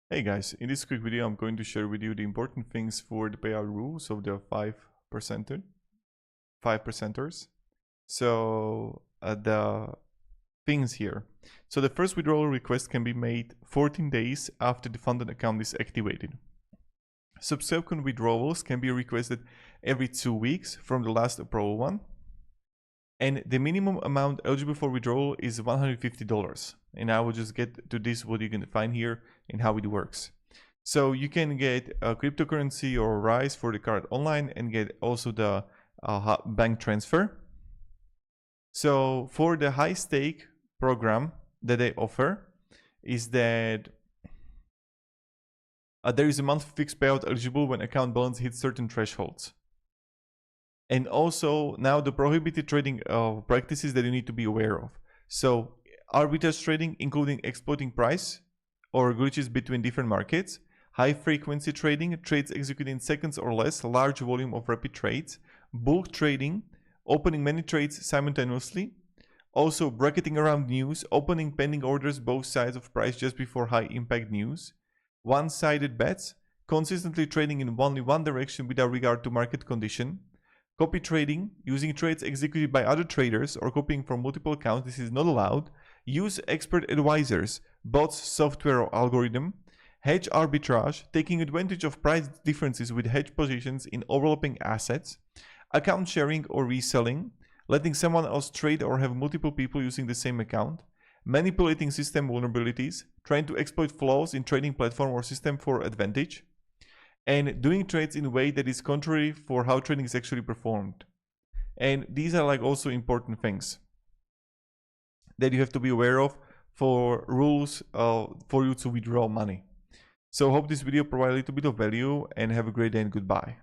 Hey guys, in this quick video I'm going to share with you the important things for the payout rules of the 5%ers. So the things here. So the first withdrawal request can be made 14 days after the funded account is activated. Subsequent withdrawals can be requested every 2 weeks from the last approval one. And the minimum amount eligible for withdrawal is $150. And I will just get to this, what you can find here and how it works. So you can get a cryptocurrency or Rise for the card online and get also the bank transfer. So for the high stake program that they offer is that there is a monthly fixed payout eligible when account balance hits certain thresholds. And also now the prohibited trading practices that you need to be aware of. So arbitrage trading, including exploiting price or glitches between different markets, high frequency trading, trades executed in seconds or less, large volume of rapid trades, bulk trading, opening many trades simultaneously, also bracketing around news, opening pending orders both sides of price just before high impact news, one-sided bets, consistently trading in only one direction without regard to market condition, copy trading, using trades executed by other traders or copying from multiple accounts, this is not allowed, use expert advisors, bots, software or algorithm, hedge arbitrage, taking advantage of price differences with hedge positions in overlapping assets, account sharing or reselling, letting someone else trade or have multiple people using the same account, manipulating system vulnerabilities, trying to exploit flaws in trading platform or system for advantage, and doing trades in a way that is contrary for how trading is actually performed. And these are like also important things that you have to be aware of for rules for you to withdraw money. So hope this video provided a little bit of value and have a great day and goodbye.